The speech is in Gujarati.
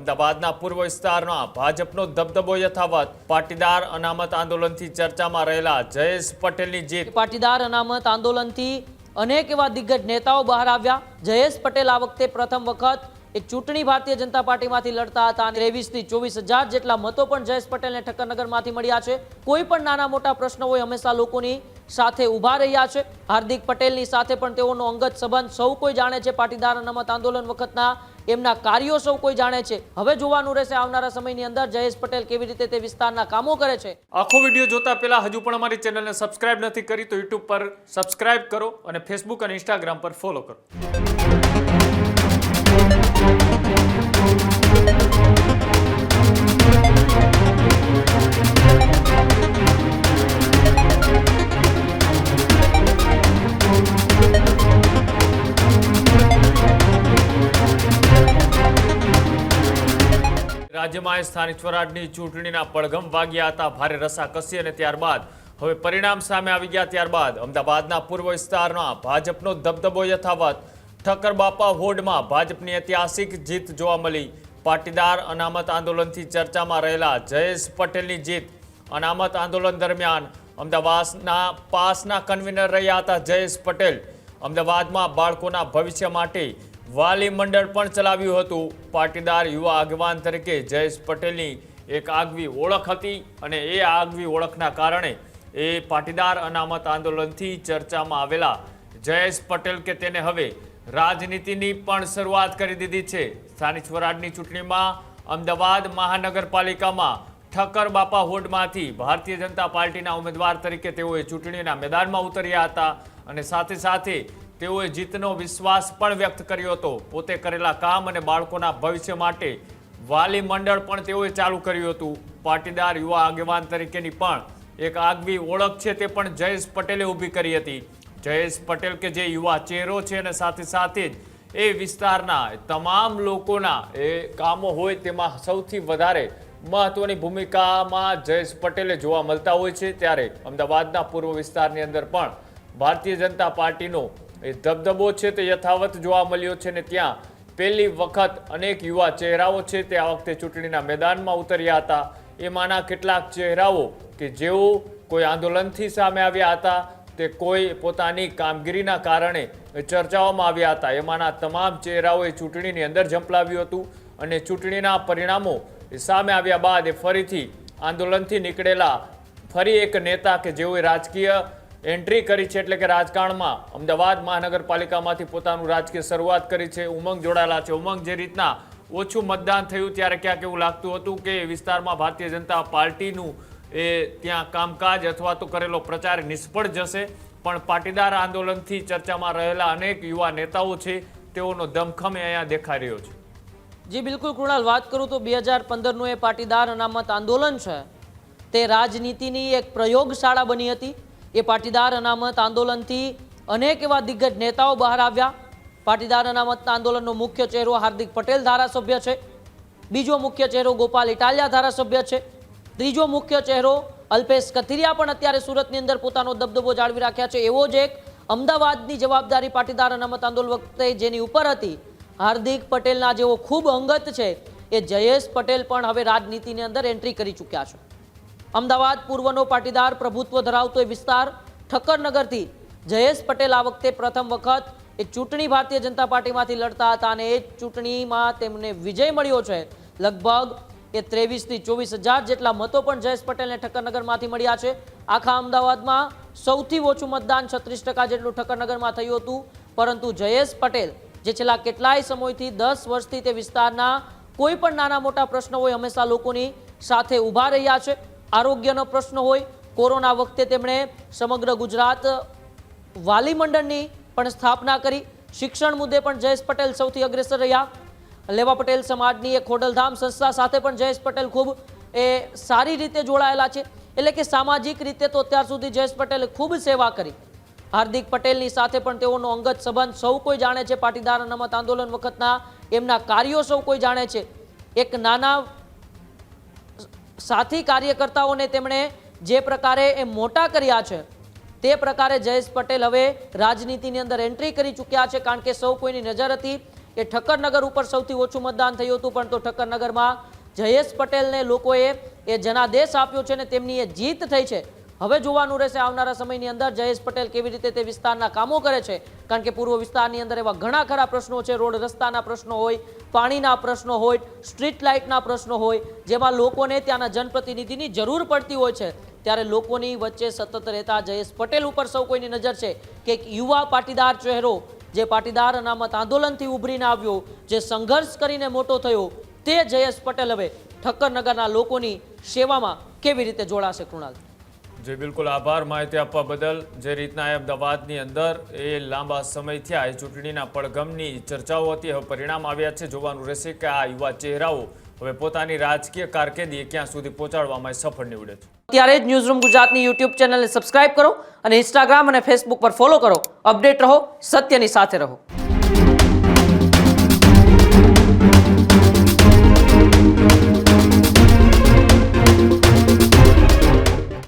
અમદાવાદના પૂર્વ વિસ્તારમાં ભાજપનો દબદબો યથાવત. પાટીદાર અનામત આંદોલનથી ચર્ચામાં રહેલા જયેશ પટેલની જીત. પાટીદાર અનામત આંદોલનથી અનેક એવા દિગ્ગજ નેતાઓ બહાર આવ્યા. જયેશ પટેલ આ વખતે પ્રથમ વખત એ ચૂંટણી ભારતીય જનતા પાર્ટીમાંથી લડતા હતા. 23 થી 24,000 જેટલા મતો પણ જયેશ પટેલને ઠક્કરનગરમાંથી મળ્યા છે. કોઈ પણ નાના મોટા પ્રશ્નો હોય હંમેશા લોકોની સાથે ઊભા રહ્યા છે. હાર્દિક પટેલની સાથે પણ તેઓનો અંગત સંબંધ સૌ કોઈ જાણે છે. પાટીદાર અનામત આંદોલન વખતના એમના કાર્યો સૌ કોઈ જાણે છે. હવે જોવાનું રહેશે આવનારા સમયની અંદર જયેશ પટેલ કેવી રીતે તે વિસ્તારના કામો કરે છે. આખો વિડીયો જોતા પહેલા હજુ પણ અમારી ચેનલને સબસ્ક્રાઇબ નથી કરી તો યુટ્યુબ પર સબસ્ક્રાઇબ કરો અને ફેસબુક અને ઇન્સ્ટાગ્રામ પર ફોલો કરો. રાજ્યમાં સ્થાનિક સ્વરાજની ચૂંટણીના પડઘમ વાગ્યા હતા. ભારે રસાકસી અને ત્યારબાદ હવે પરિણામ સામે આવી ગયા. ત્યારબાદ અમદાવાદના પૂર્વ વિસ્તારમાં ભાજપનો દબદબો યથાવત. ઠક્કરબાપા વોર્ડમાં ભાજપની ઐતિહાસિક જીત જોવા મળી. પાટીદાર અનામત આંદોલનથી ચર્ચામાં રહેલા જયેશ પટેલની જીત. અનામત આંદોલન દરમિયાન અમદાવાદના પાસના કન્વીનર રહ્યા હતા જયેશ પટેલ. અમદાવાદમાં બાળકોના ભવિષ્ય માટે વાલી મંડળ પણ ચલાવ્યું હતું. પાટીદાર યુવા આગેવાન તરીકે જયેશ પટેલની એક આગવી ઓળખ હતી અને એ આગવી ઓળખના કારણે એ પાટીદાર અનામત આંદોલનથી ચર્ચામાં આવેલા જયેશ પટેલ કે તેને હવે રાજનીતિની પણ શરૂઆત કરી દીધી છે. સ્થાનિક સ્વરાજની ચૂંટણીમાં અમદાવાદ મહાનગરપાલિકામાં ઠક્કરબાપા વોર્ડમાંથી ભારતીય જનતા પાર્ટીના ઉમેદવાર તરીકે તેઓએ ચૂંટણીના મેદાનમાં ઉતર્યા હતા અને સાથે સાથે તેઓએ જીતનો વિશ્વાસ પણ વ્યક્ત કર્યો હતો. પોતે કરેલા કામ અને બાળકોના ભવિષ્ય માટે વાલી મંડળ પણ તેઓએ ચાલુ કર્યું હતું. પાટીદાર યુવા આગેવાન તરીકેની પણ એક આગવી ઓળખ છે તે પણ જયેશ પટેલે ઊભી કરી હતી. જયેશ પટેલ કે જે યુવા ચહેરો છે અને સાથે સાથે જ એ વિસ્તારના તમામ લોકોના એ કામો હોય તેમાં સૌથી વધારે મહત્વની ભૂમિકામાં જયેશ પટેલે જોવા મળતા હોય છે. ત્યારે અમદાવાદના પૂર્વ વિસ્તારની અંદર પણ ભારતીય જનતા પાર્ટીનો એ દબદબો છે તે યથાવત જોવા મળ્યો છે ને ત્યાં પહેલી વખત અનેક યુવા ચહેરાઓ છે તે આ વખતે ચૂંટણીના મેદાનમાં ઉતર્યા હતા. એમાંના કેટલાક ચહેરાઓ કે જેઓ કોઈ આંદોલનથી સામે આવ્યા હતા, તે કોઈ પોતાની કામગીરીના કારણે ચર્ચાઓમાં આવ્યા હતા. એમાંના તમામ ચહેરાઓએ ચૂંટણીની અંદર ઝંપલાવ્યું હતું અને ચૂંટણીના પરિણામો સામે આવ્યા બાદ એ ફરીથી આંદોલનથી નીકળેલા ફરી એક નેતા કે જેઓએ રાજકીય એન્ટ્રી કરી છે એટલે કે રાજકારણમાં અમદાવાદ મહાનગરપાલિકામાંથી પોતાનું રાજકીય શરૂઆત કરી છે. ઉમંગ જોડાયેલા છે. ઉમંગ જે રીતના ઓછું મતદાન થયું ત્યારે ક્યાંક એવું લાગતું હતું કે વિસ્તારમાં ભારતીય જનતા પાર્ટીનું એ ત્યાં કામકાજ અથવા તો કરેલો પ્રચાર નિષ્ફળ જશે, પણ પાટીદાર આંદોલનથી ચર્ચામાં રહેલા અનેક યુવા નેતાઓ છે તેઓનો દમખમ અહીંયા દેખાઈ રહ્યો છે. જી બિલકુલ કૃણાલ, વાત કરું તો 2015નું એ પાટીદાર અનામત આંદોલન છે તે રાજનીતિની એક પ્રયોગશાળા બની હતી. એ પાટીદાર અનામત આંદોલનથી અનેક એવા દિગ્ગજ નેતાઓ બહાર આવ્યા. પાટીદાર અનામત આંદોલનનો મુખ્ય ચહેરો હાર્દિક પટેલ ધારાસભ્ય છે. બીજો મુખ્ય ચહેરો ગોપાલ ઇટાલિયા ધારાસભ્ય છે. ત્રીજો મુખ્ય ચહેરો અલ્પેશ કથિરિયા પણ અત્યારે સુરતની અંદર પોતાનો દબદબો જાળવી રાખ્યા છે. એવો જ એક અમદાવાદની જવાબદારી પાટીદાર અનામત આંદોલન વખતે જેની ઉપર હતી, હાર્દિક પટેલના જેવો ખૂબ અંગત છે એ જયેશ પટેલ પણ હવે રાજનીતિની અંદર એન્ટ્રી કરી ચૂક્યા છે. અમદાવાદ પૂર્વનો પાટીદાર પ્રભુત્વ ધરાવતો એ વિસ્તાર ઠક્કરનગરથી જયેશ પટેલ આ વખતે પ્રથમ વખત એ ચૂંટણી ભારતીય જનતા પાર્ટીમાંથી લડતા હતા અને એ ચૂંટણીમાં તેમને વિજય મળ્યો છે. લગભગ એ 23 થી 24,000 જેટલા મતો પણ જયેશ પટેલને ઠક્કરનગરમાંથી મળ્યા છે. આખા અમદાવાદમાં સૌથી ઓછું મતદાન 36% જેટલું ઠક્કરનગરમાં થયું હતું. પરંતુ જયેશ પટેલ જે છેલ્લા કેટલાય સમયથી 10 વર્ષથી તે વિસ્તારના કોઈ પણ નાના મોટા પ્રશ્નો હોય હંમેશા લોકોની સાથે ઊભા રહ્યા છે. આરોગ્યનો પ્રશ્ન હોય, કોરોના વખતે તેમણે સમગ્ર ગુજરાત વાલી મંડળની પણ સ્થાપના કરી. શિક્ષણ મુદ્દે પણ જયેશ પટેલ સૌથી અગ્રેસર રહ્યા. લેવા પટેલ સમાજની એક ખોડલધામ સંસ્થા સાથે પણ જયેશ પટેલ ખૂબ એ સારી રીતે જોડાયેલા છે. એટલે કે સામાજિક રીતે તો અત્યાર સુધી જયેશ પટેલે ખૂબ સેવા કરી. હાર્દિક પટેલની સાથે પણ તેઓનો અંગત સંબંધ સૌ કોઈ જાણે છે. પાટીદાર અનામત આંદોલન વખતના એમના કાર્યો સૌ કોઈ જાણે છે. એક નાના સાથી કાર્યકર્તાઓને તેમણે જે પ્રકારે એ મોટા કર્યા છે તે પ્રકારે જયેશ પટેલ હવે રાજનીતિની અંદર એન્ટ્રી કરી ચૂક્યા છે. કારણ કે સૌ કોઈની નજર હતી કે ઠક્કરનગર ઉપર સૌથી ઓછું મતદાન થયું હતું, પણ તો ઠક્કરનગરમાં જયેશ પટેલને લોકોએ એ જનાદેશ આપ્યો છે અને તેમની એ જીત થઈ છે. હવે જોવાનું રહેશે આવનારા સમયની અંદર જયેશ પટેલ કેવી રીતે તે વિસ્તારના કામો કરે છે, કારણ કે પૂર્વ વિસ્તારની અંદર એવા ઘણા ખરા પ્રશ્નો છે. રોડ રસ્તાના પ્રશ્નો હોય, પાણીના પ્રશ્નો હોય, સ્ટ્રીટ લાઇટના પ્રશ્નો હોય, જેમાં લોકોને ત્યાંના જનપ્રતિનિધિની જરૂર પડતી હોય છે. ત્યારે લોકોની વચ્ચે સતત રહેતા જયેશ પટેલ ઉપર સૌ કોઈની નજર છે કે એક યુવા પાટીદાર ચહેરો જે પાટીદાર અનામત આંદોલનથી ઉભરીને આવ્યો, જે સંઘર્ષ કરીને મોટો થયો, તે જયેશ પટેલ હવે ઠક્કરનગરના લોકોની સેવામાં કેવી રીતે જોડાશે? કૃણાલ જી બિલકુલ, આભાર માહિતી આપવા બદલ. જે રીતના અમદાવાદની અંદર એ લાંબા સમય થયા એ ચૂંટણીના પડઘમની ચર્ચાઓ હતી, હવે પરિણામ આવ્યા છે. જોવાનું રહેશે કે આ યુવા ચહેરાઓ હવે પોતાની રાજકીય કારકિર્દી ક્યાં સુધી પહોંચાડવામાં સફળ નીવડે છે. ત્યારે જ ન્યૂઝરૂમ ગુજરાતની યુટ્યુબ ચેનલને સબસ્ક્રાઇબ કરો અને ઇન્સ્ટાગ્રામ અને ફેસબુક પર ફોલો કરો. અપડેટ રહો, સત્યની સાથે રહો.